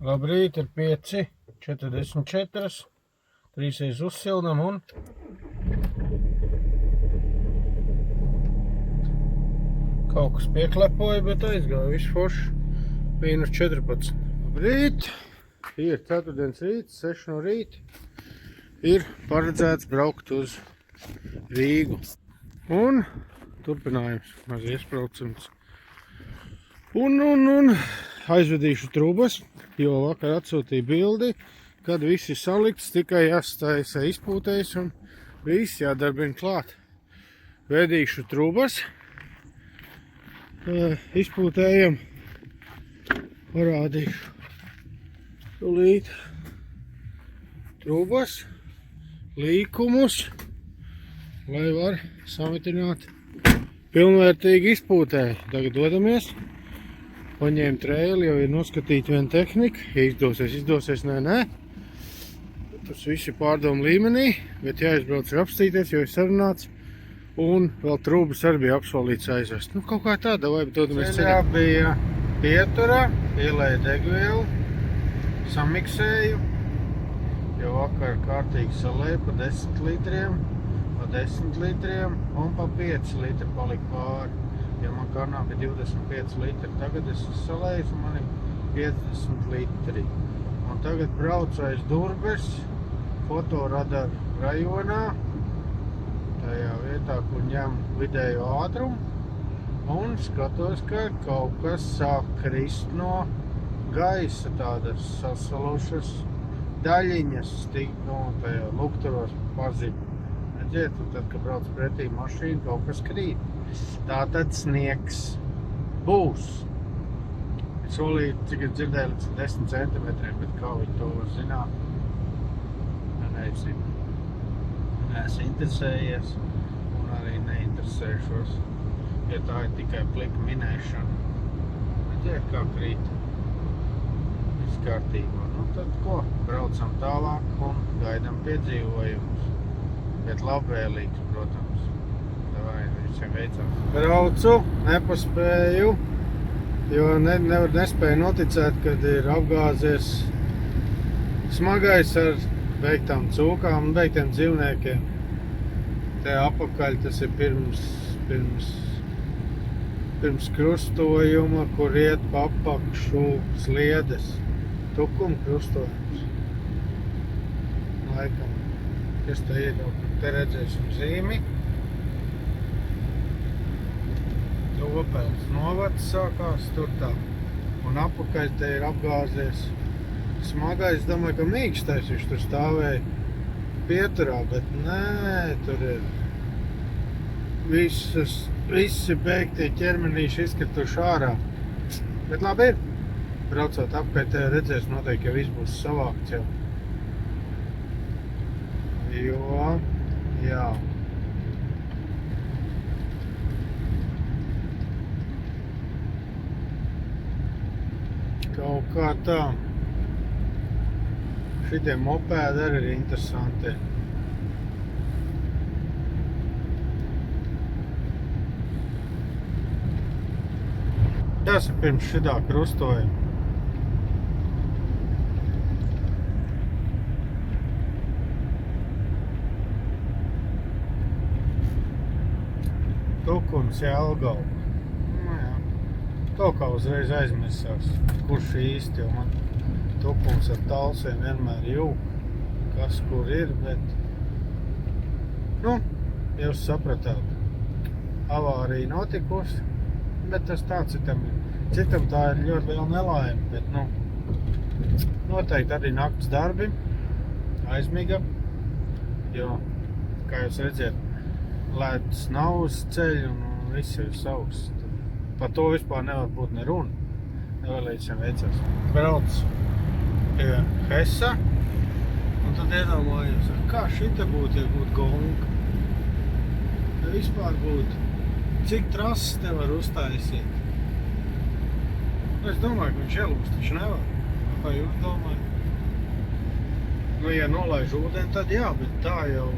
Labrīt, ir 5:44, 3 uzsildam un kaut kas pieklepoja, bet aizgāja viss forši. -14. Labrīt, ir ceturtdienas rīts, 6 no rīta. Ir paredzēts braukt uz Rīgu. Un turpinājums, maz iespraucams. Un aizvedīšu trubas, jo vakar atsūtīju bildi, kad viss ir salikts, tikai jāstājas izpūtējs un viss jādarbina klāt. Vedīšu trubas, izpūtējam, parādīšu tūlīt trubas, līkumus, lai var samitināt pilnvērtīgi izpūtēji. Tagad dodamies. Paņēmu trēli, jau ir noskatīta viena tehnika. Ja izdosies, nē. Tas viss ir pārdomu līmenī, bet jāizbrauc rapstīties, jo ir sarunāts. Un vēl trūbas arī bija apsolīts aizvest. Nu, kaut kā tāda, vai dodamies ceļā. Ceļā bija pietura, ielēja degvielu, samiksēju, jo vakar kārtīgi salēja pa 10 litriem, un pa 5 litri palika pāri. Ja man karnā bija 25 litri, tagad es salēju, un man ir 50 litri. Un tagad braucu aiz Durbes, fotoradaru rajonā, tajā vietā, kur ņem vidējo ātrumu, un skatos, ka kaut kas sāk krist no gaisa, tādas sasalušas daļiņas, no tajā lukturos paziņu. Redziet, un tad, kad brauc pretī mašīna, kaut kas krīt. Tātad sniegs būs. Es solīju, cik es dzirdēju, līdz 10 centimetriem, bet kā viņi to var zināt, nezinu. Neesmu interesējies un arī neinteresēšos, ja tā ir tikai plika minēšana. Redziet, kā krīt. Viss kārtībā. Nu tad ko? Braucam tālāk un gaidam piedzīvojumus. Bet labvēlīgs, protams. Davai, visiem veicās. Braucu, nepaspēju, jo nespēju noticēt, kad ir apgāzies smagais ar beigtām cūkām un beigtiem dzīvniekiem. Te apakaļ tas ir pirms krustojuma, kur iet pa apakšu sliedes. Tukuma krustojums. Laikam. Kas te ir jau, te redzēsim zīmi. Opels novads sākās tur tā. Un apakaļ te ir apgāzies smagais. Domāju, ka mīkstais viņš tur stāvēja pieturā, bet nē, tur ir visi beigtie ķermenīši izkrituši ārā. Bet labi ir. Braucot apakaļ, te redzēs noteikti, ka viss būs savākts jau. Jo, jā. Kaut kā tā. Šitie mopēdi arī ir interesanti. Tas ir pirms šitā krustojuma. Tukums Jelgava. Nu jā. Kaut kā uzreiz aizmirsās, kurš īsti, jo man tukums ar talsiem vienmēr jūk, kas kur ir, bet, nu, jūs sapratāt, avārija notikusi, bet tas tā citam tā ir ļoti liela nelaime, bet, nu, noteikti arī nakts darbi, aizmiga, jo, kā jūs redziet, lētas nav uz ceļu un viss ir savs. Par to vispār nevar būt ne runa. Nevēlīšiem veicās. Brauc pie Hesa un tad iedomājos, kā šita būtu, ja būtu gonga. Ja vispār būtu, cik trases te var uztaisīt. Es domāju, ka viņš ielūst, viņš nevar. Kā jūs domājat? Nu, ja nolaiž ūdeni, tad jā, bet tā jau,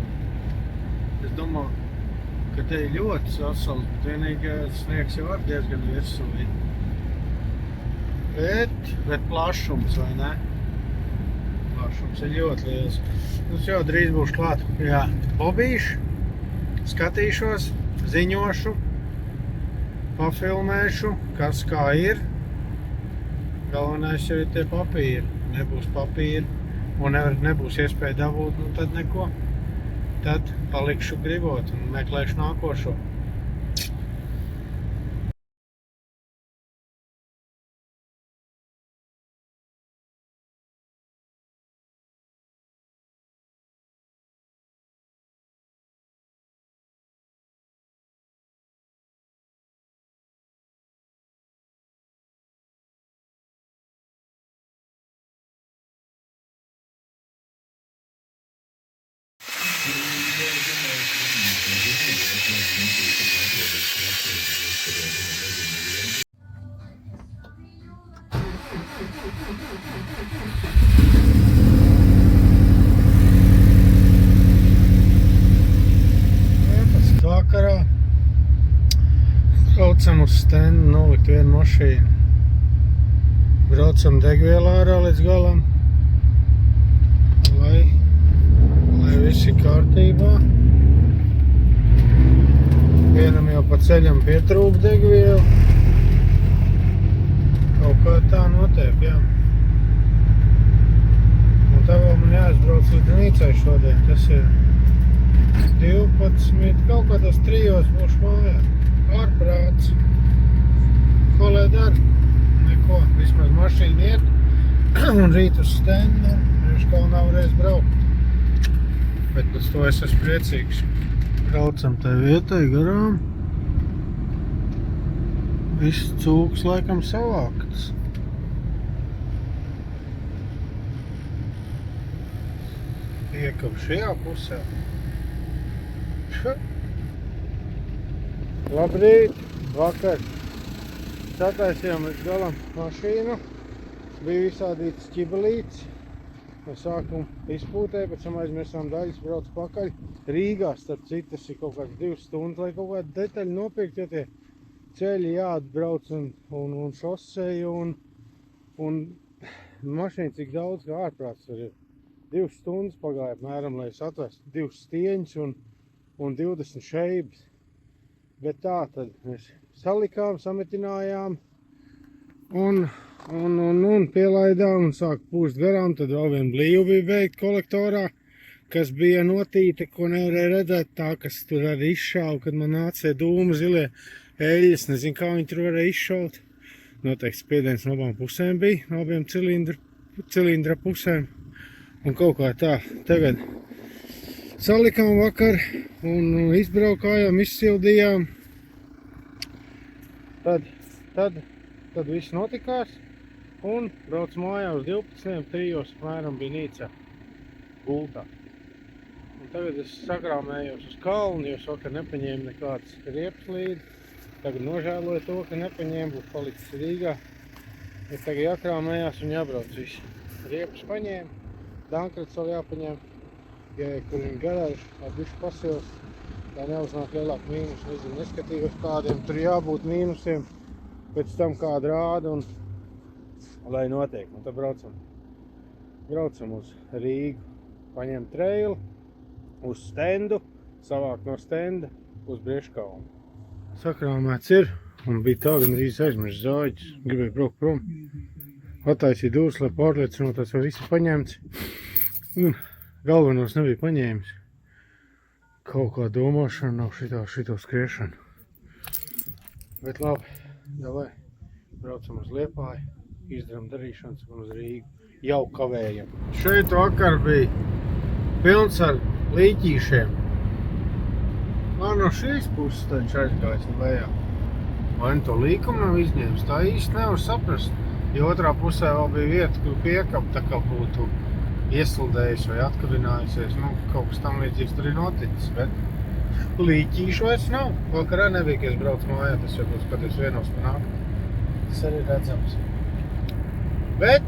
es domāju, ka te ir ļoti sasals, bet vienīgi sniegs jau var diezgan virsū. Bet plašums, vai ne? Plašums ir ļoti liels. Jau drīz būšu klāt. Jā, bobīšu, skatīšos, ziņošu, pafilmēšu, kas kā ir. Galvenais jau ir tie papīri. Nebūs papīri un nebūs iespēja dabūt, nu tad neko. Tad palikšu gribot un meklēšu nākošo. Vakarā braucam uz stendu nolikt vienu mašīnu. Braucam degvielā ārā līdz galam, lai viss ir kārtībā. Vienam jau pa ceļam pietrūk degvielu. Kaut kā tā notiek, jā. Un tā vēl man jāizbrauc līdz Nīcai šodien. Tas ir 12, kaut kā tas 3 būšu mājā. Ārprāts. Ko lai dara? Neko, vismaz mašīna iet. Un rīt uz stendu, viņš kaut nav reiz braukt. Bet pēc to es esmu priecīgs. Braucam tai vietai garām. Viss cūks laikam savākts. Iekam šajā pusē. Labrīt, vakar. Sataisījām līdz galam mašīnu. Bija visādīts ķibelīts. No sākuma izpūtēja, pēc tam aizmirsām daļas, braucu pakaļ. Rīgā, starp citas, ir kaut kāds 2 stundas, lai kaut kādi detaļi nopirkt, jo tie ceļi jāatbrauc un šoseju un mašīna cik daudz, kā ārprāts tur ir. 2 stundas pagāja apmēram, lai es atvestu 2 stieņus un 20 šeibas. Bet tā tad mēs salikām, sametinājām un pielaidām un sāk pūst garām. Tad vēl viena blīva bija beigta kolektorā, kas bija notīta, ko nevarēja redzēt, tā, kas tur arī izšāva, kad man nāca dūmu zilie eļļas. Nezinu, kā viņi tur varēja izšaut. Noteikti spiediens no abām pusēm bija, no abiem cilindra pusēm. Un kaut kā tā, tagad salikām vakar un izbraukājām, izsildījām. Tad viss notikās un brauc mājā uz 12, 3 apmēram bija Nīcā gultā. Un tagad es sakrāmējos uz kalnu, jo es vakar nepaņēmu nekādas riepas līdzi. Tagad nožēloju to, ka nepaņēmu, būtu palicis Rīgā. Bet tagad jākrāmējās un jābrauc viss. Riepas paņēmu, dankrats vēl jāpaņem. Ja kur ir garāži, lai bišķi pasils, lai neuznāk lielāk mīnus. Nezinu, neskatījos kādiem, tur jābūt mīnusiem. Pēc tam kāda rāda un lai notiek. Un tad braucam uz Rīgu, paņem trailu, uz stendu, savāk no stenda uz Brieškalnu. Sakrāmēts ir un bija tā, gan arī aizmirst zāģis. Gribēju braukt prom. Attaisīja dūrs, lai pārliecinoties, vai viss paņemts. Un galvenos nebija paņēmis. Kaut kā domāšana nav šito skriešanu. Bet labi, davai, braucam uz Liepāju, izdaram darīšanas un uz Rīgu. Jau kavējam. Šeit vakar bija pilns ar līķīšiem. No šīs puses taču aizgājis lejā. Vai to līkumu nav izņēmis? Tā īsti nevar saprast. Jo otrā pusē vēl bija vieta, kur piekap tā kā būtu iesludējis vai atkabinājusies. Nu, kaut kas tam līdzīgs tur ir noticis, bet līķīšu vairs nav. Vakarā nebija, ka es braucu mājā, tas jau būs, kad es vienos pa nakti. Tas arī redzams. Bet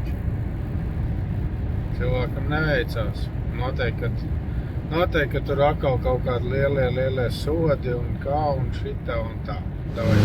cilvēkam neveicās. Noteikti, ka tur atkal kaut kādi lielie sodi un kā un šitā un tā. Davai.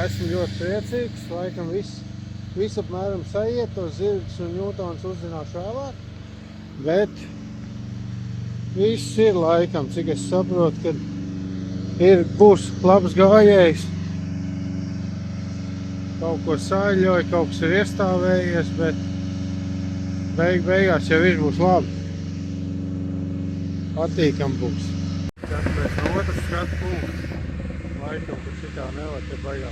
esmu ļoti priecīgs, laikam viss apmēram sajiet, tos zirgus un Ņūtons uzzināšu vēlāk, bet viss ir laikam, cik es saprotu, ka būs labs gājējs. Kaut ko sāļoja, kaut kas ir iestāvējies, bet beigās jau viss būs labi. Patīkam būs. Skatāmies no otras skatu punktu. Laikam, ka šitā nevar te baigā.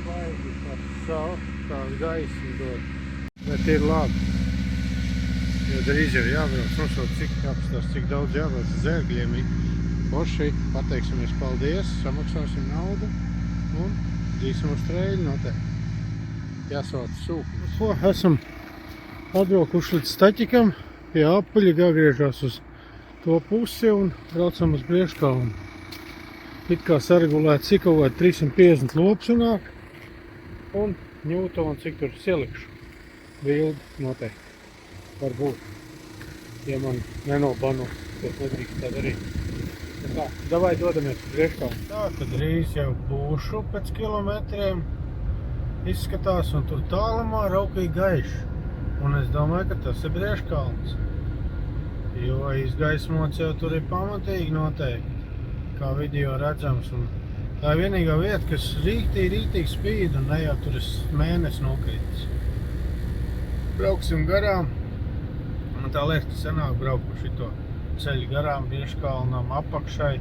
Baigi par savu, tās gaismu dod. Bet ir labi. Jo drīz jau jābrauc, nosot cik apstās, cik daudz jābrauc zērgļiem. Poši, pateiksimies paldies, samaksāsim naudu un dzīsim uz treļu noteikti. Jāsauc sūku. Ko, esam atbraukuši līdz Staķikam, pie apaļa, jāgriežās uz to pusi un braucam uz Brieškalnu. It kā saregulēt, cik kaut vai 350 lops unāk un Ņūtonu, cik tur ielikšu. Bildi noteikti. Varbūt. Ja man nenobanu, tad nedrīkst tā darīt. Tā, davai dodamies uz Brieškalnu. Tā, tad drīz jau būšu pēc kilometriem. Izskatās un tur tālumā raukīgi gaiši. Un es domāju, ka tas ir Brieškalns. Jo izgaismots jau tur ir pamatīgi noteikti. Kā video redzams. Un tā ir vienīgā vieta, kas rītīgi spīd un ne jau tur ir mēnesis nokritis. Brauksim garām. Man tā liekas, ka senāk brauku šito ceļu garām Brieškalnam apakšai.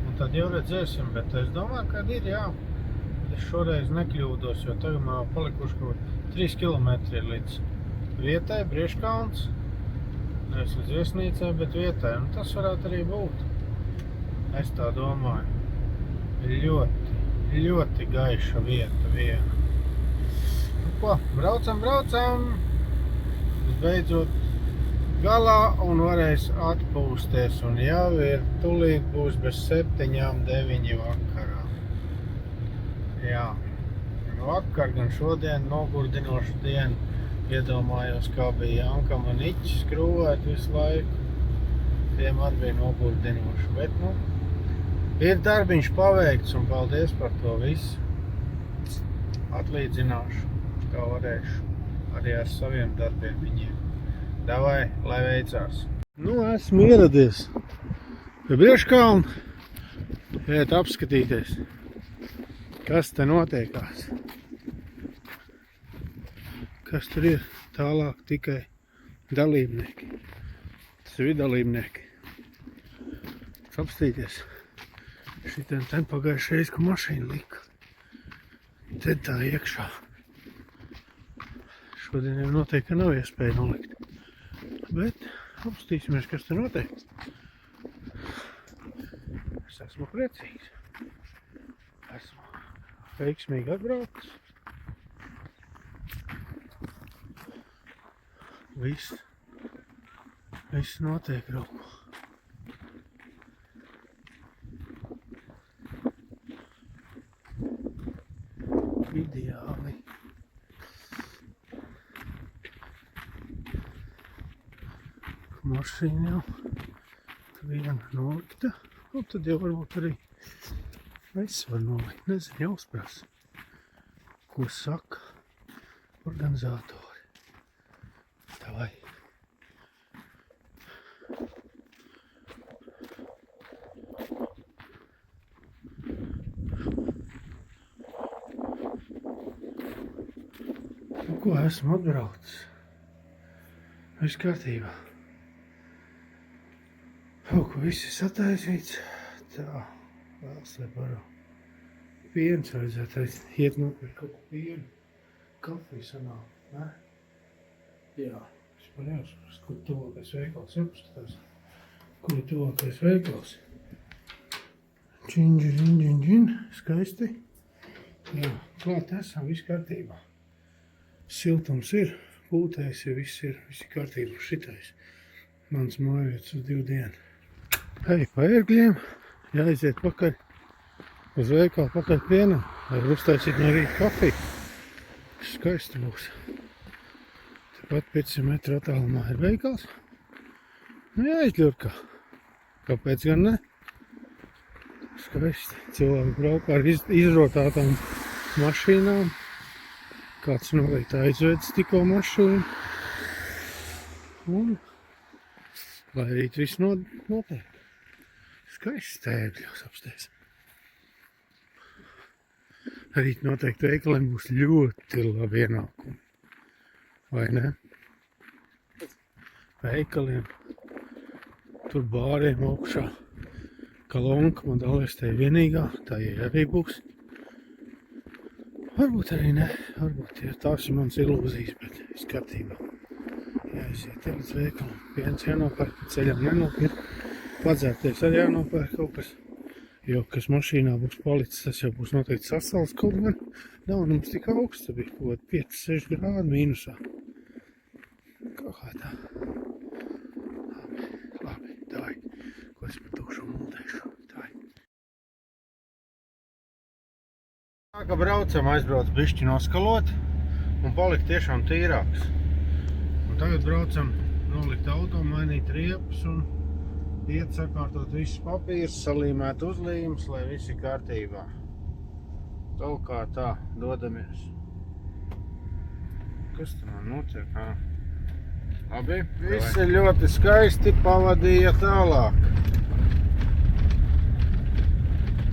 Un tad jau redzēsim, bet es domāju, ka ir jā. Es šoreiz nekļūdos, jo tagad man palikuši kaut 3 kilometri līdz vietai, Brieškalns. Nevis līdz viesnīcai, bet vietai. Un tas varētu arī būt. Es tā domāju. Ļoti gaiša vieta viena. Nu ko, braucam. Beidzot galā un varēs atpūsties. Un jau ir tulīt būs bez 7-9 vakarā. Jā. Vakar gan šodien nogurdinošu dienu. Iedomājos, kā bija Jankam un Iķis skrūvēt visu laiku. Tiem arī bija nogurdinoši. Bet, nu, ir darbiņš paveikts un paldies par to visu. Atlīdzināšu, kā varēšu. Arī ar saviem darbiem viņiem. Davai, lai veicās. Nu, esmu ieradies pie Brieškalna. Iet apskatīties, kas te notiekās. Kas tur ir tālāk tikai dalībnieki. Tas ir dalībnieki. Apstīties. Šitien ten pagājušreiz, ka mašīna lika. Te tā iekšā. Šodien jau noteikti nav iespēja nolikt. Bet apstīsimies, kas te notiek. Es esmu priecīgs. Esmu veiksmīgi atbraucis. Viss notiek rauku. Ideāli. Mašīna jau viena nolikta. Un tad jau varbūt arī es varu nolikt. Nezinu, jāuzprasa, ko saka organizatori. Davai. Nu, ko esmu atbraucis? Viss kārtībā. Kaut ko viss ir sataisīts. Tā, vēl sleparu. Piens vajadzētu iet nopirkt kaut ko pienu. Kafiju sanāk, ne? Jā, es man jāuzprast, kur tuvākais veikals jāpaskatās. Kur ir tuvākais veikals? Džin, skaisti. Jā, klāt esam, viss kārtībā. Siltums ir, pūtējs ir, viss ir kārtībā, šitais. Mans mājvietas uz 2 dienu. Hei, pa ērgļiem, jāiziet pakaļ uz veikalu, pakaļ pienam. Var uztaisīt no rīta kafiju. Skaisti būs. Tepat 500 metru attālumā ir veikals. Nu jāizļurkā. Kāpēc gan ne? Skaisti. Cilvēki braukā ar izrotātām mašīnām. Kāds noteikti aizvedis tikko mašīnu. Un, lai rīt viss notiek. Skaisti stēgļos apsties. Rīt noteikti veikaliem būs ļoti labi ienākumi. Vai ne? Veikaliem. Tur bāriem augšā. Kalonka, man dalēs te vienīgā. Tā arī būs. Varbūt arī ne. Varbūt tās ir mans ilūzijas, bet skatībā. Jāiziet te līdz veikalam. Piens jānopērk, ceļam nenopirkt. Padzērties arī jānopērk kaut kas. Jo, kas mašīnā būs palicis, tas jau būs noteikti sasals kaut gan. Nav mums tik augsts, bija kaut 5-6 grādi mīnusā. Kaut kā tā. Labi, davai. Ko es par tukšu muldēšu. Davai. Tā kā braucam, aizbrauc bišķi noskalot un palika tiešām tīrāks. Un tagad braucam nolikt auto, mainīt riepus un iet sakārtot visus papīrus, salīmēt uzlījumus, lai viss ir kārtībā. Kaut kā tā, dodamies. Kas tur man notiek? Labi, viss ir ļoti skaisti, pavadīja tālāk.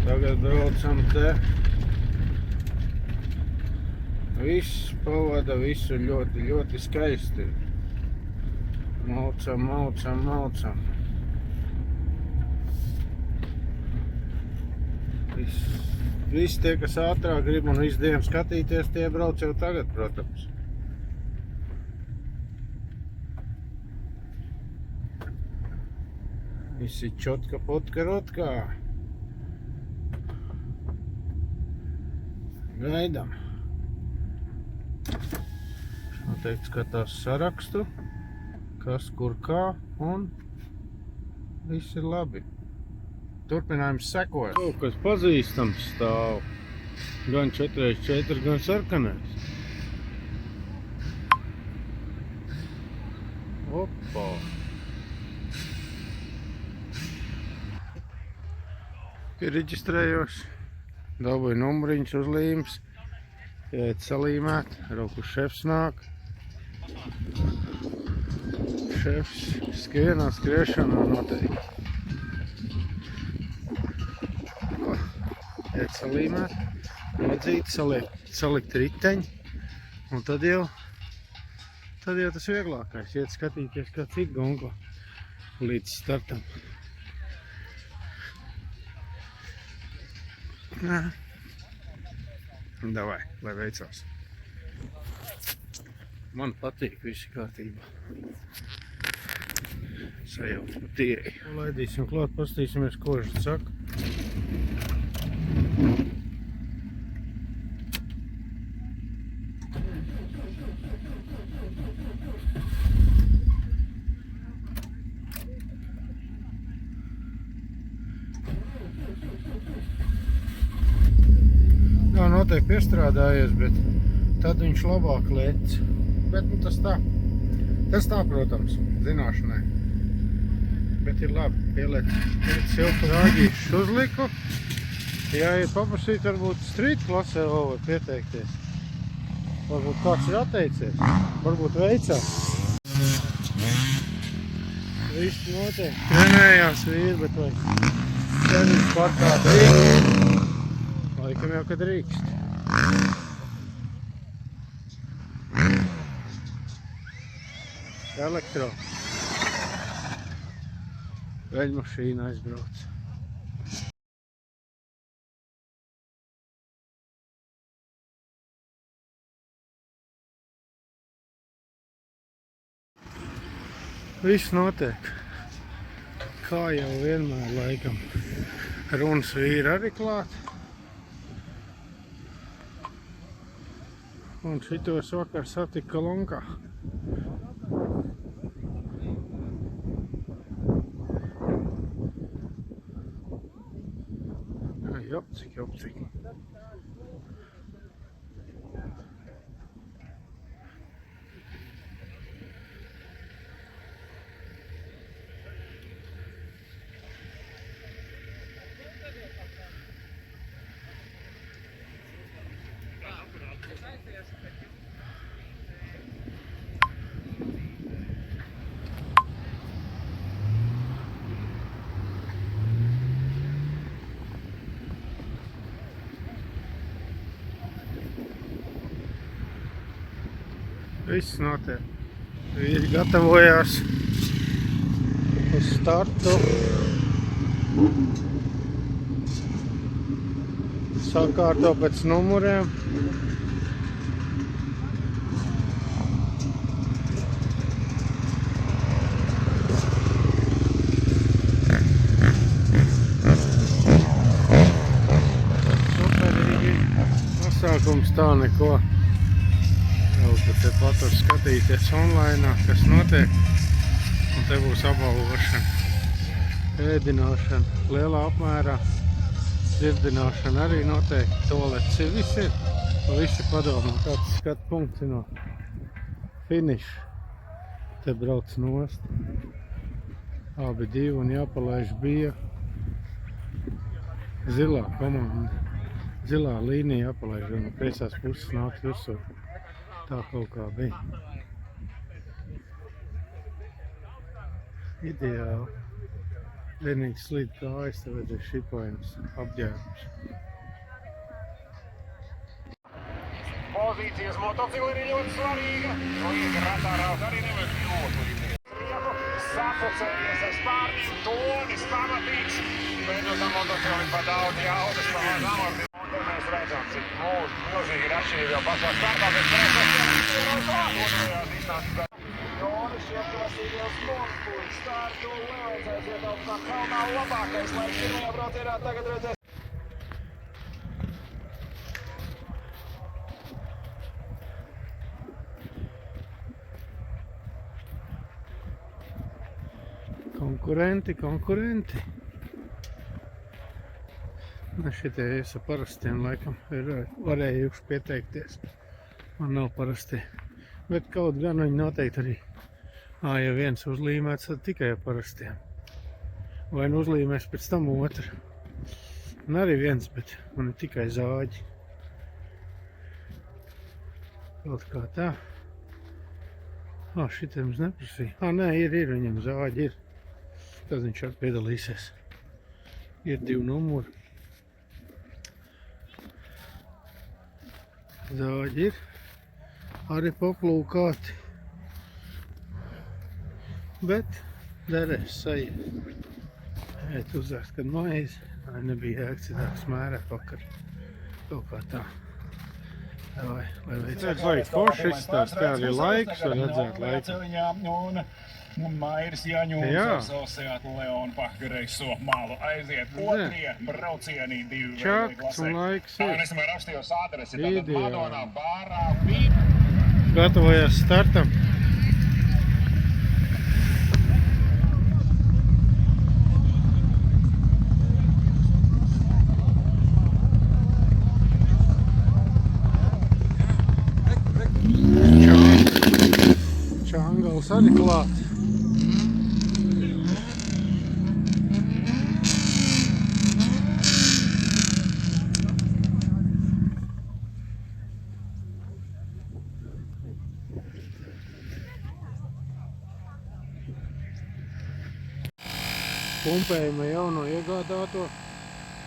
Tagad braucam te. Viss pavada, visu ļoti, ļoti skaisti. Maucam, maucam, maucam. Visi tie, kas ātrāk grib un visu dienu skatīties, tie brauc jau tagad, protams. Visi čotka, potka, rotkā. Gaidam. Noteikti skatās sarakstu, kas kur kā, un viss ir labi. Turpinājums sekojas. Kaut kas pazīstams stāv. Gan 4x4, gan sarkanais. Opa! Piereģistrējos. Dabūju numuriņus uzlīmes. Iet salīmēt. Roku šefs nāk. Šefs skrienā, skriešanā noteikti. Iet salīmēt, nodzīt, salikt riteņi, un tad jau tas vieglākais, iet skatīties, kā cik gongo līdz startam. Davai, lai veicās. Man patīk visi kārtībā. Sajauc pa tīri. Laidīsim klāt, pastīsimies, ko viņš saka. Nav noteikti piestrādājies, bet tad viņš labāk lec. Bet nu tas tā. Tas tā, protams, zināšanai. Bet ir labi, pielēc siltu rāģīšus uzliku. Jāiet paprasīt, varbūt street klasē vēl var pieteikties. Varbūt kāds ir atteicies. Varbūt veicās. Viss notiek. Trenējās vīri, bet vai tevis parkā drīkst? Laikam jau, kad drīkst. Elektro. Veļmašīna aizbrauc. Viss notiek. Kā jau vienmēr laikam. Runas vīri arī klāt. Un šitos vakar satika Kalonkā. Jopcik. Viss notiek. Vīri gatavojās uz startu. Sakārto pēc numuriem. Superīgi. Pasākums tā neko. Jau te pat var skatīties online, kas notiek. Un te būs apbalvošana, ēdināšana lielā apmērā, dzirdināšana arī noteikti, toaletes ir, viss ir. Visi padomā, kāds skatu punkts no finiša. Te brauc nost. Abi divi un jāpalaiž bija zilā komanda. Zilā līnija jāpalaiž, un no kreisās puses nāk virsū. Tā kaut kā bija. Ideāli. Vienīgi slīd kājas, te vajadzēja šipājums apģērbus. Pozīcijas motocikli ir ļoti svarīga. Noiet radarās arī nevajag ļoti. Sapucējies ar spārniem, tonis pamatīgs. Bet no tā motocikli pa daudz jaudas, pa maz amorti. Un te mēs redzam, cik milzīgi ir atšķirība jau pašā startā. Bet trešās ir otrajā distancē. Jonis ieklasīgi jau sponspūļi startu nevajadzēs ietaupt kā kalnā labākais, lai pirmajā braucienā tagad redzēs. Konkurenti. Šitie es ar parastiem laikam ir varējuši pieteikties. Man nav parasti. Bet kaut gan viņi noteikti arī. Ja viens uzlīmēts, tad tikai ar parastiem. Vai nu uzlīmēs pēc tam otru. Un arī viens, bet man ir tikai zāģi. Kaut kā tā. Šitie mums neprasīja. Nē, ir, viņam zāģi ir. Tad viņš arī piedalīsies. Ir 2 numuri. Zāģi ir. Arī paplūkāti. Bet derēs sajiet. Ēt uzvērt, kad maizi. Nebija ēkcidāks mērē vakar. Kaut kā tā. Lai veids forši izstāst, kā arī laiks, var redzēt laiku. Un Mairis Jaņūns ar savu Seat Leon pakreiso malu aiziet otrie braucienī 2 Čakts un laiks ir. Es man rakstījos adresi, tātad Ideāli. Madonā bārā bija. Gatavojās startam. Čangals arī klāt. Pumpējuma jauno iegādāto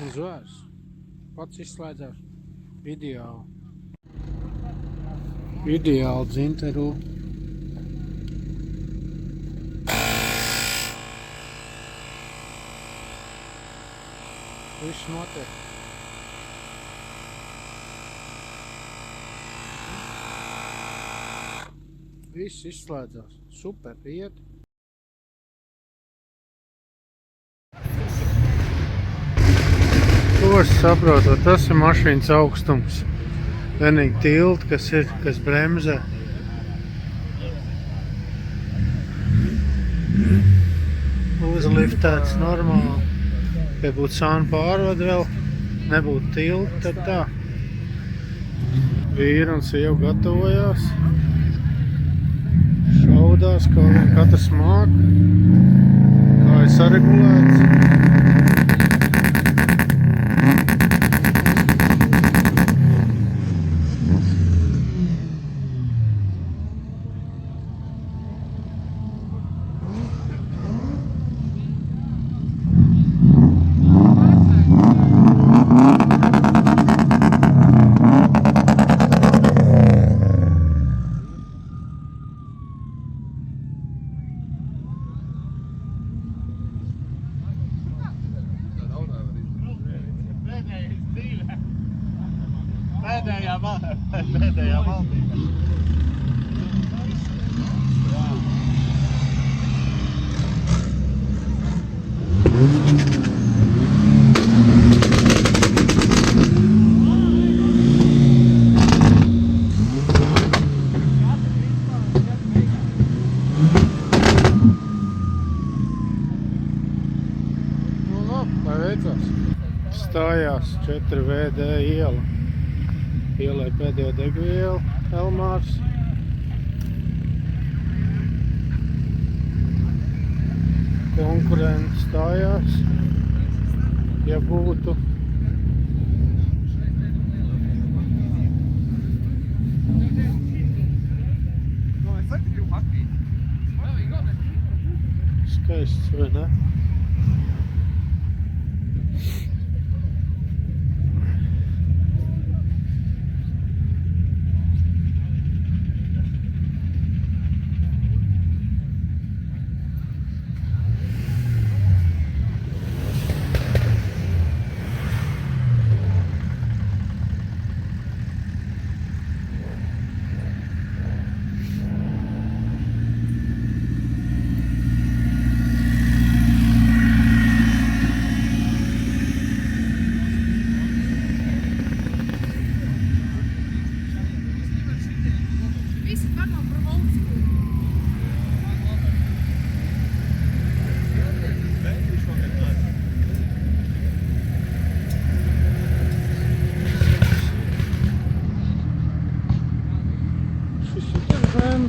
un zvērs. Pats izslēdzās. Ideāli. Ideāli dzinteru. Viss notiek. Viss izslēdzās. Super, iet. Ko es saprotu, tas ir mašīnas augstums. Vienīgi tilti, kas bremzē. Uzliftēts normāli. Ja būtu sāna pārvada vēl, nebūtu tilti, tad tā. Vīri un sieva gatavojās. Šaudās, katrs māk. Kā ir saregulēts. pēdējā maldība. Stājās 4VD iela. Ielai pēdējo degvielu, Elmārs. Konkurenti stājās, ja būtu. Skaists, vai ne?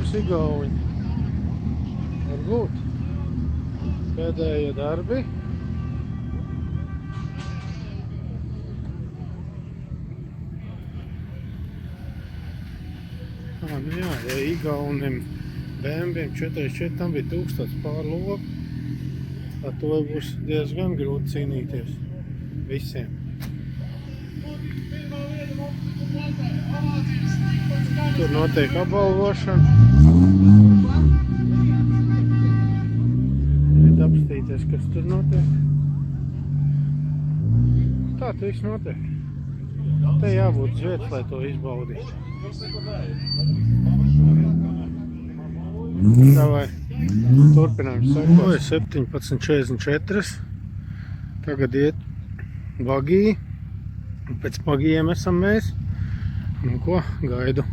Sigauņi. Varbūt. Pēdējie darbi. Nu jā, ja Igaunim BMW 44 tam bija 1000 pārlogu, ar to būs diezgan grūti cīnīties visiem. Tur notiek apbalvošana. Iet apstīties, kas tur notiek. Tā viss notiek. Te jābūt uz vietas, lai to izbaudītu. Davai, turpinām sekot. 17.44. Tagad iet bagī. Pēc bagījiem esam mēs. Nu ko, gaidu.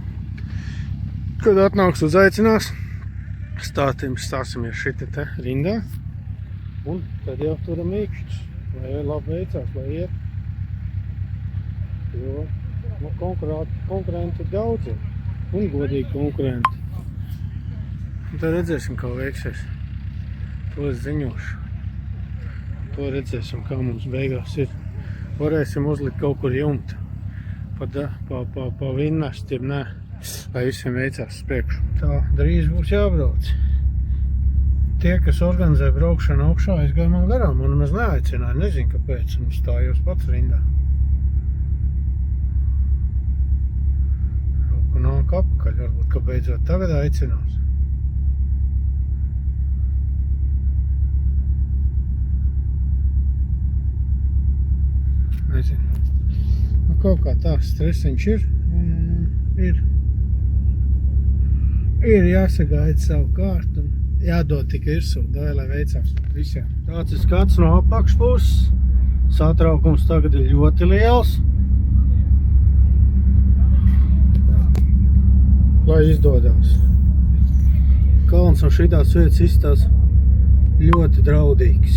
Kad atnāks uzaicinās, stāsimies šita te rindā. Un tad jau turam īkšķis, lai labi veicās, lai iet. Jo konkurenti ir daudzi un godīgi konkurenti. Un tad redzēsim, kā veiksies. To es ziņošu. To redzēsim, kā mums beigās ir. Varēsim uzlikt kaut kur jumtu. Pa vinnast, ja nē, lai visiem veicās uz priekšu. Tā, drīz būs jābrauc. Tie, kas organizē braukšanu augšā, aizgāja man garām un maz neaicināja. Nezinu, kāpēc, un stājos pats rindā. Roku nāk apakaļ, varbūt, ka beidzot tagad aicinās. Nezinu. Kaut kā tā stresiņš ir. Ir jāsagaida savu kārtu un jādod tik virsū, lai veicās visiem. Tāds ir skats no apakšpuses. Satraukums tagad ir ļoti liels. Lai izdodās. Kalns no šitās vietas izstās ļoti draudīgs.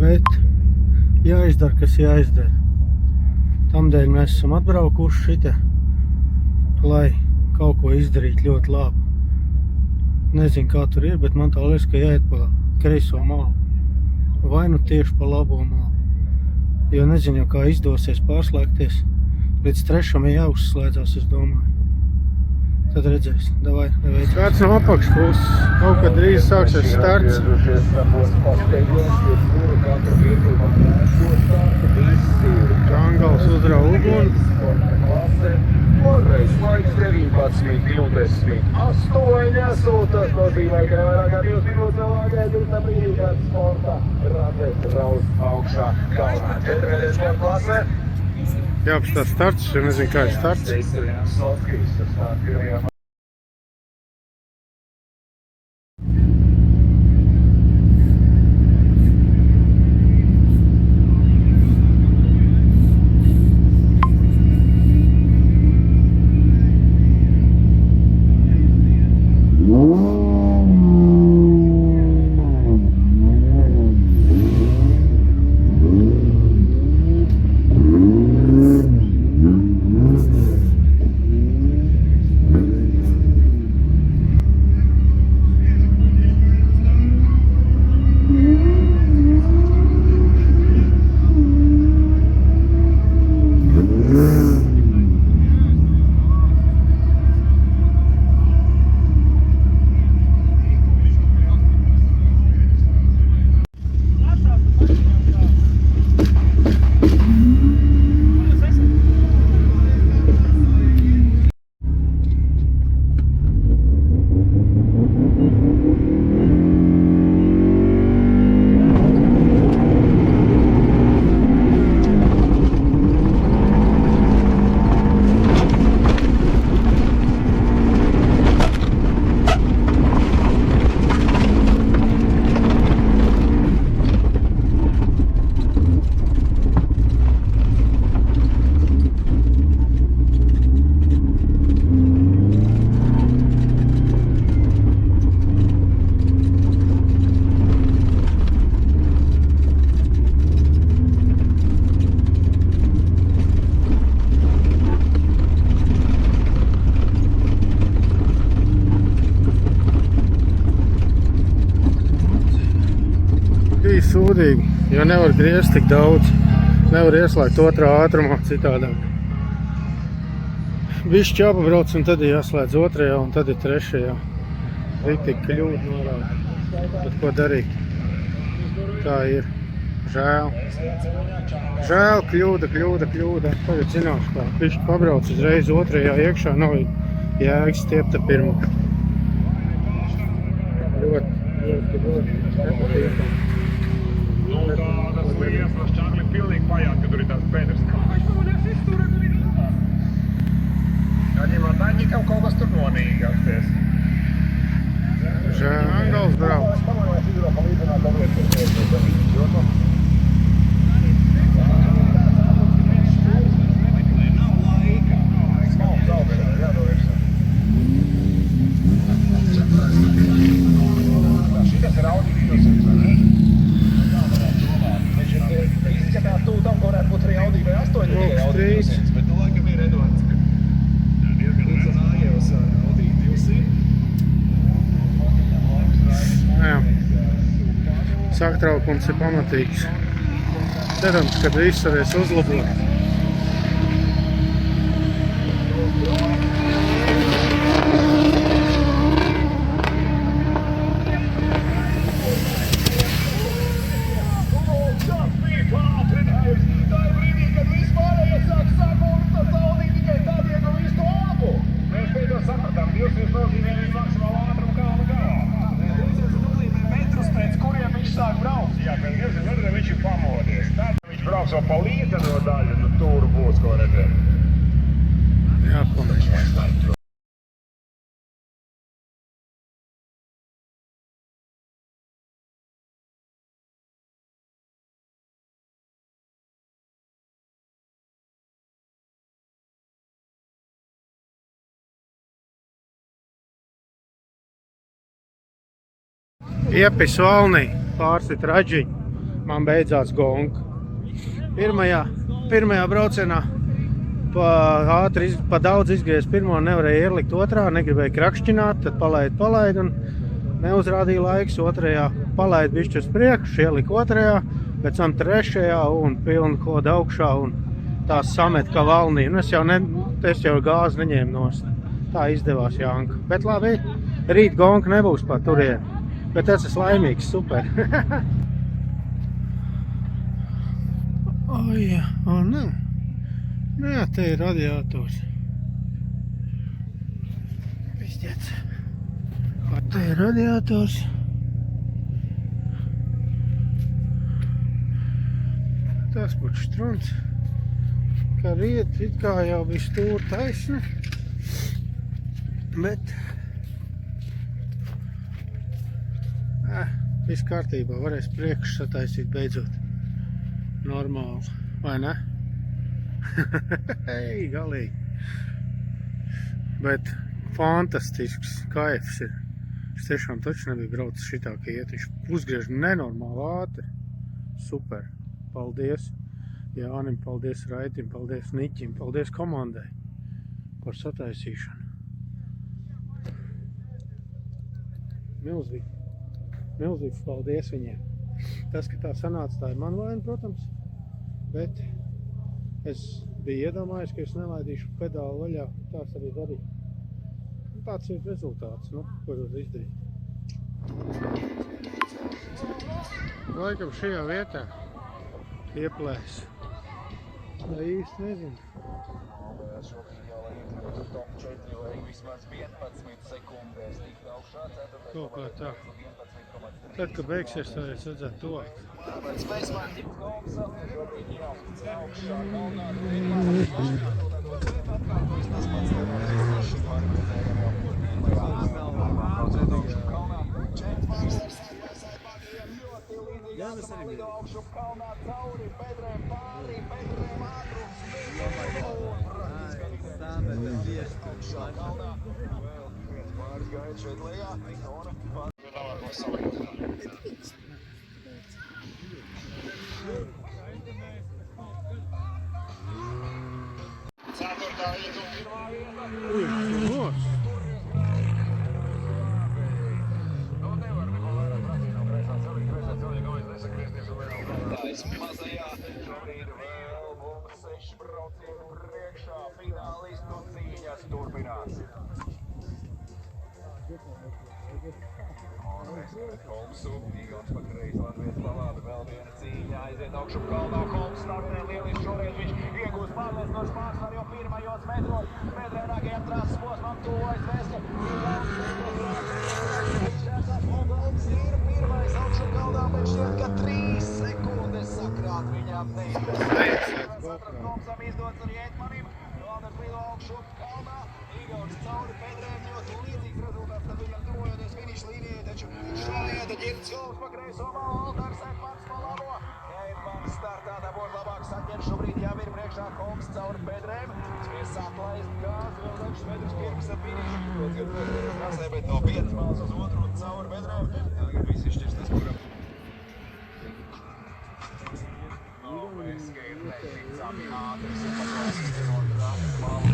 Bet jāizdara, kas jāizdara. Tamdēļ mēs esam atbraukuši šitā, lai kaut ko izdarītu ļoti labi. Nezinu, kā tur ir, bet man tā liekas, ka jāiet pa kreiso malu. Vai nu tieši pa labo malu. Jo nezinu jau, kā izdosies pārslēgties. Līdz 3. ir jāuzslēdzās, es domāju. Tad redzēs. Davai, neveic. Kāds no apakšpuses. Kaut kad drīz sāksies starts. Angals uzrauj uguni. Porreiz laiks 19.28. Tas nozīmē, ka vairāk kā 2 minūtes vēl vāgēt uz tā brīdī, kad sporta rates rauz augšā galvā. 4. sporta klase. Jāapstās starts, jo nezinu, kā ir starts. Bija sūdīgi, jo nevar griezt tik daudz. Nevar ieslēgt otrā ātrumā citādāk. Bišķi jāpabrauc un tad ir jāslēdz otrajā un tad ir trešajā. Riktīgi kļūt norāda. Bet ko darīt? Tā ir. Žēl. Žēl, kļūda. Tagad zināšu kā. Bišķi pabrauc uzreiz otrajā iekšā. Nav jēgas stiept ar pirmo. Ļoti nepatīkam. Nu, tas liesmas Čārli pilnīgi pajāt, kad tur ir tās pēders. Kā viņš pamanījās izturēt līdzi? Jāņemā taņikam kaut kas tur nonīgāksties. Žēl, Angals brauc. Pamanījās izrāpa līdzināt tā lietas. Šitas ir Audi Q6. Izskatās tu tam, ko varētu būt arī Audi vai 8 tikai Audi Q6, bet nu laikam ir Edvards, ka līdzinājos Audi Q6. Jā. Saktraukums ir pamatīgs. Cerams, ka viss varēs uzlabot. Brauks vēl pa līdzeno daļu, nu tur būs ko redzēt. Jāpamēģina. Iepis valnī, pārsit raģiņu. Man beidzās gonka. Pirmajā braucienā pa daudz izgriez pirmo, nevarēja ielikt otrā, negribēja krakšķināt, tad palaid un neuzrādīja laiks. Otrajā palaid bišķi uz priekšu, ielika otrajā, pēc tam trešajā un pilnu hodu augšā un tās samet kā valnī. Un es jau gāzi neņēmu nost. Tā izdevās Janka. Bet labi, rīt gonka nebūs pa turien. Bet es esmu laimīgs, super. Jā, nav. Nē, te ir radiators. Pizdiec. Te ir radiators. Tas būtu štruns. ka rīt it kā jau bija stūra taisna, bet viss kārtībā, varēs priekš sataisīt beidzot normāli, vai ne? Hei, galīgi. Bet fantastisks kaifs ir. Es tiešām taču nebiju braucis šitā, ka iet. Viņš uzgriež nenormāli ātri. Super. Paldies Jānim, paldies Raitim, paldies Niķim, paldies komandai par sataisīšanu. Milzīgs paldies viņiem. Tas, ka tā sanāca, tā ir man vaina, protams, bet es biju iedomājies, ka es nelaidīšu pedāli vaļā, tās arī darīju. Tāds ir rezultāts, ko var izdarīt. Laikam šajā vietā ieplēs. Tā īsti nezinu. Kaut kā tā. Tad, kad beigsies, tā es redzētu tuvāk. Jā, mēs arī bijām. Ceturtā vietu pirmā vieta. Nevar neko vairāk prasīt no kreisā ceļa gājas nesagriezties un vēl. Mazajā šobrīd vēl mums 6 braucienu priekšā. Finālistu cīņas turpinās. Holmsu, Igons pa kreisi, Latvijas palāda, vēl viena cīņa, aiziet augšu kalnā, Holms startē lieliski, šoreiz viņš iegūst pārliecinošu pārsvaru jau pirmajos metros, medrēnākajam trases posmam tuvojas Veske, Holms ir pirmais augšu kalnā, bet šķiet, ka 3 sekundes sakrāt viņam neizdodas. Holmsam izdodas arī Etmanim, Landers lido augšu kalnā, Igons cauri pedrēm, ļoti līdzīgs rezultāts, tad viņam tuvojoties finiša līnijai, taču šādieta ģirds Holms pa kreiso malu, Aldars Etmans pa labo. Etmans startā dabūs labāk saķert, šobrīd jau ir priekšā Holms cauri pedrēm, spies atlaist gāzi vēl dažus metrus pirms finiša, pēc gan pedrēm trasē, bet no 5 malas uz otru un cauri pedrēm. Tagad viss izšķirsties, kuram. Veske ir neticami ātris, ir paklāsīti no trākas malu.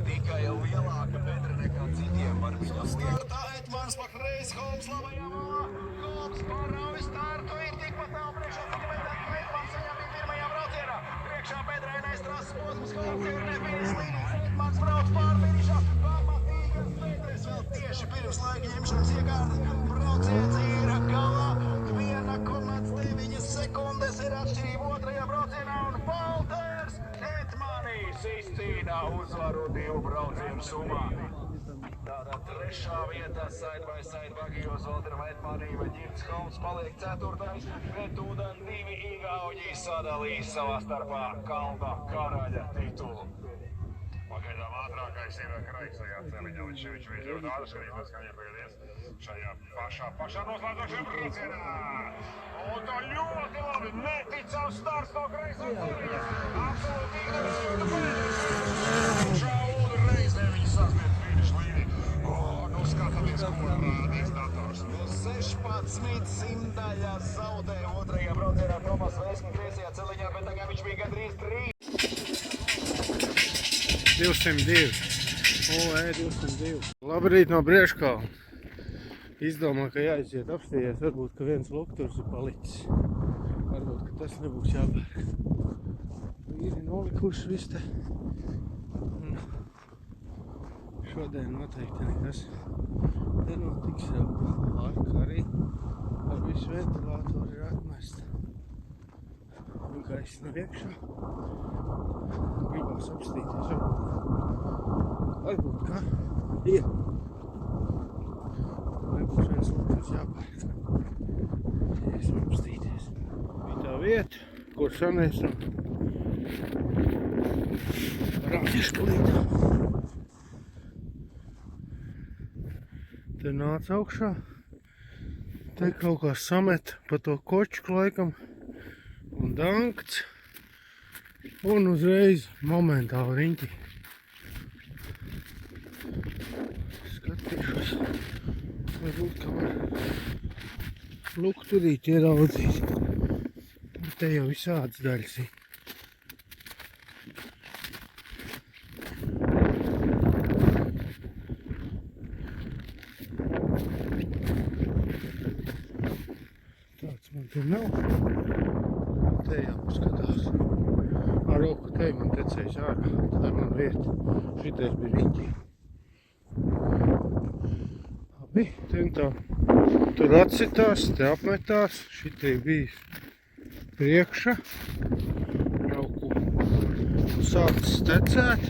Tikai lielāka bedra nekā citiem var viņam liekt. Startā Etmans pa kreisi, Holms labajā malā. Holms parauj startu, ir tikpat tālu priekšā, cik metri Etmans viņam bija pirmajā braucienā. Priekšā bedrēnais trases posms, Holms ir nefiniša līnijas. Etmans brauc pār finišā, pamatīgas bedres vēl tieši pirms laika ņemšanas iekārtas. Brauciens ir galā, 1,9 sekundes ir atšķirība otrajā braucienā un Valters Etmanis izcīnā uzvaru 2 braucienu summā. Tātad 3. vietā side by side bagijos Valteram Etmanim, ģirds Holms paliek 4. bet ūden 2 igauņi sadalīs savā starpā kalna karaļa titulu. Pagaidām ātrākais ir kreisajā celiņā, viņš ir ļoti ātrs, skatīties, ka viņam tagad ies šajā pašā noslēdzošajā braucienā. Un tā ļoti labi, neticams starts no kreisā celiņa. Absolūti ignorējot pēdējais. Šā reizē viņi sasniedz finiša līniju. Nu skatāmies, ko rādīs dators. 16 simtaļas zaudē otrajā braucienā Tomas Veski kreisajā celiņā, bet tagad viņš bija gandrīz 3. 202. 202. Labrīt no Brieškalna. Izdomā, ka jāiziet apstījies, varbūt, ka viens lokturs ir palicis. Varbūt, ka tas nebūs jāpērk. Ir nolikuši viss te. Un šodien noteikti nekas nenotiks jau. Arka arī ar visu ventilātoru ir atmesta. Un gaiss no iekšā. Gribās apstīties. Varbūt, ka ir. Nebūs viens lokturs jāpērk. Iesim apstīties. Bija tā vieta, kur šanēs un rādīšu plītā. Te nāc augšā. Te kaut kā samet pa to kočku laikam un dankts. Un uzreiz momentāli riņķi. Skatīšos. Varbūt, ka var lukturīt ieraudzīt. Te jau visādas daļas ir. Tāds man tur nav. Te jāpaskatās. Ar roku te man tecējis ārā. Tā ir man vieta. Šitais bija riņķī. Labi, te un tā. Tur atsitās, te apmetās. Šitie bija priekša. Jauku sācis tecēt.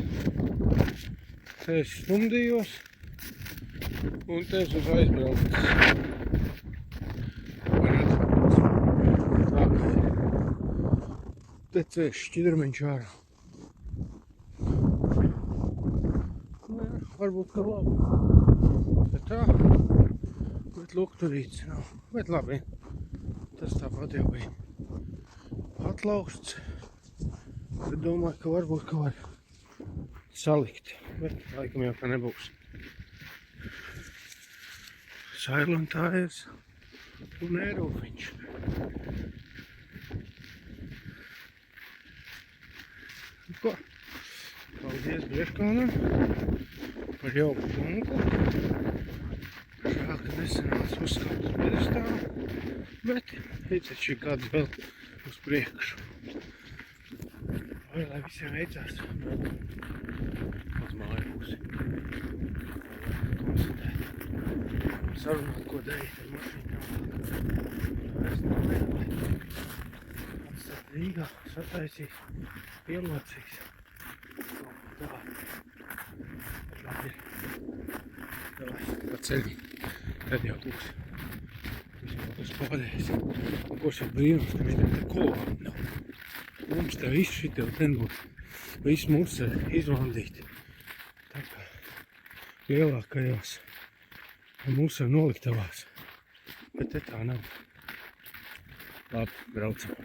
Te es stumdījos. Un te es uz aizbraucis. Tā kā tecēs šķidrumiņš ārā. Nu jā, varbūt ka labi. Bet tā. Bet lukturīts nav. Bet labi. Tas tāpat jau bija atlausts. Bet domāju, ka varbūt ka var salikt. Bet laikam jau ka nebūs. Silent Tires un Eirofiņš. Nu ko? Paldies Bieškalnam par jauku bunku. Žēl, ka nesanāca uzkāpt uz pedestālu. Bet teicat šī gada vēl uz priekšu. Lai visiem veicās. Uz māju pusi. Konstatēt. Sarunāt, ko darīt ar mašīnām. Es nevēlu. Atstāt Rīgā, sataisīs, pielocīs. Tā. Labi. Davai, pa ceļam. Tad jau būs. Vispār tas pādējis. Un ko šeit brīnums, ka viņam te kolām nav. Mums te viss šitie ten būs. Viss mums ir izvandīti. Tā kā lielākajās mūsu noliktavās. Bet te tā nav. Labi, braucam.